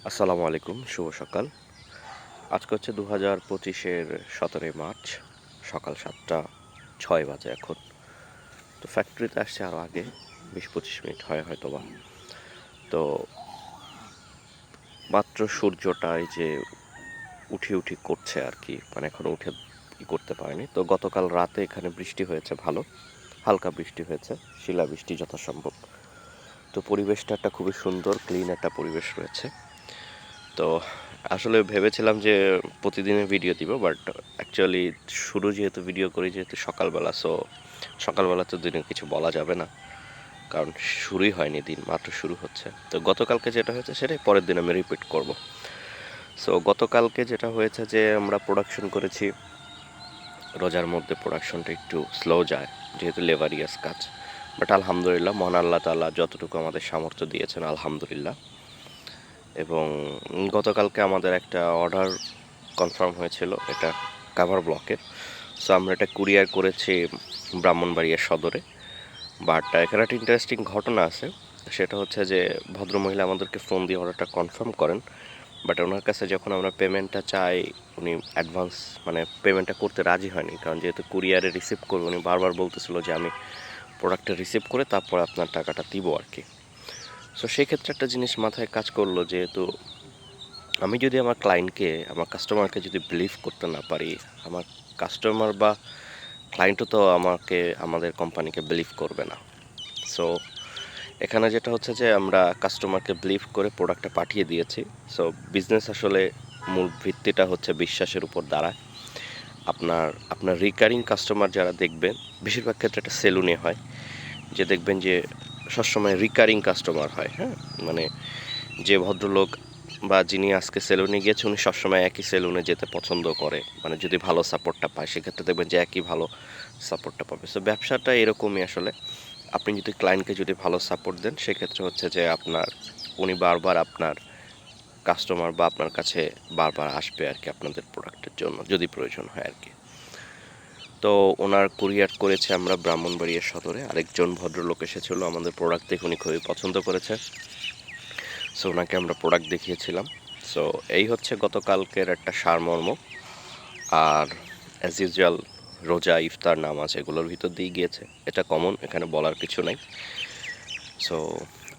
আসসালামু আলাইকুম, শুভ সকাল। আজকে হচ্ছে 2025-এর 17ই মার্চ, সকাল 7টা 6 বাজে এখন। তো ফ্যাক্টরিতে আসছে আরও আগে 20-25 মিনিট হয় হয়তোবা। তো মাত্র সূর্যটা এই যে উঠি করছে আর কি, মানে এখনো উঠে করতে পারেনি। তো গতকাল রাতে এখানে বৃষ্টি হয়েছে, ভালো হালকা বৃষ্টি হয়েছে, শিলাবৃষ্টি যথাসম্ভব। তো পরিবেশটা একটা খুবই সুন্দর ক্লিন একটা পরিবেশ রয়েছে। তো আসলে ভেবেছিলাম যে প্রতিদিনের ভিডিও দিব, বাট অ্যাকচুয়ালি শুরু যেহেতু ভিডিও করি যেহেতু সকালবেলা, সো সকালবেলা তো দিনে কিছু বলা যাবে না, কারণ শুরুই হয়নি, দিন মাত্র শুরু হচ্ছে। তো গতকালকে যেটা হয়েছে সেটাই পরের দিন আমি রিপিট করব। সো গতকালকে যেটা হয়েছে যে আমরা প্রোডাকশন করেছি, রোজার মধ্যে প্রোডাকশনটা একটু স্লো যায় যেহেতু লেবারিয়াস কাজ, বাট আলহামদুলিল্লাহ মহান আল্লাহ তাআলা যতটুকু আমাদের সামর্থ্য দিয়েছেন আলহামদুলিল্লাহ। এবং গতকালকে আমাদের একটা অর্ডার কনফার্ম হয়েছিল, এটা কাভার ব্লকের। সো আমরা এটা কুরিয়ার করেছি ব্রাহ্মণবাড়িয়া সদরে। বাট এখানে একটা ইন্টারেস্টিং ঘটনা আছে, সেটা হচ্ছে যে ভদ্রমহিলা আমাদেরকে ফোন দিয়ে অর্ডারটা কনফার্ম করেন, বাট ওনার কাছে যখন আমরা পেমেন্টটা চাই উনি অ্যাডভান্স মানে পেমেন্টটা করতে রাজি হয়নি, কারণ যেহেতু কুরিয়ারে রিসিভ করবে উনি বারবার বলতেছিল যে আমি প্রোডাক্টটা রিসিভ করে তারপর আপনার টাকাটা দিব আর কি। সো সেই ক্ষেত্রে একটা জিনিস মাথায় কাজ করলো, যেহেতু আমি যদি আমার ক্লায়েন্টকে আমার কাস্টমারকে যদি বিলিভ করতে না পারি, আমার কাস্টমার বা ক্লায়েন্টও তো আমাকে আমাদের কোম্পানিকে বিলিভ করবে না। সো এখানে যেটা হচ্ছে যে আমরা কাস্টমারকে বিলিভ করে প্রোডাক্টটা পাঠিয়ে দিয়েছি। সো বিজনেস আসলে মূল ভিত্তিটা হচ্ছে বিশ্বাসের উপর দাঁড়ায়। আপনার আপনার রিকারিং কাস্টমার যারা দেখবেন, বেশিরভাগ ক্ষেত্রে এটা সেলুনে হয়, যে দেখবেন যে সবসময় রিকারিং কাস্টমার হয়, হ্যাঁ, মানে যে ভদ্রলোক বা যিনি আজকে সেলুনে গিয়েছে উনি সবসময় একই সেলুনে যেতে পছন্দ করে, মানে যদি ভালো সাপোর্টটা পায় সেক্ষেত্রে দেখবেন যে একই ভালো সাপোর্টটা পাবে। সো ব্যবসাটা এরকমই আসলে, আপনি যদি ক্লায়েন্টকে যদি ভালো সাপোর্ট দেন সেক্ষেত্রে হচ্ছে যে আপনার উনি বারবার আপনার কাস্টমার বা আপনার কাছে বারবার আসবে আর কি আপনাদের প্রোডাক্টের জন্য যদি প্রয়োজন হয় আর কি। তো ওনার কুরিয়ার করেছে আমরা ব্রাহ্মণবাড়িয়া সদরে, আরেকজন ভদ্রলোক এসেছিল আমাদের প্রোডাক্ট দেখে উনি খুবই পছন্দ করেছে। সো ওনাকে আমরা প্রোডাক্ট দেখিয়েছিলাম। সো এই হচ্ছে গতকালকের একটা সারমর্ম। আর অ্যাজ ইউজুয়াল রোজা ইফতার নামাজ এগুলোর ভিতর দিয়ে গিয়েছে, এটা কমন, এখানে বলার কিছু নাই। সো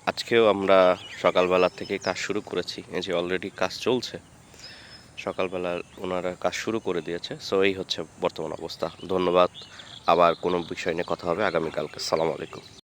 আজকেও আমরা সকালবেলা থেকে কাজ শুরু করেছি, এই যে অলরেডি কাজ চলছে, সকালবেলা ওনারা কাজ শুরু করে দিয়েছে। সো এই হচ্ছে বর্তমান অবস্থা। ধন্যবাদ, আবার কোনো বিষয় নিয়ে কথা হবে আগামীকালকে। আসসালামু আলাইকুম।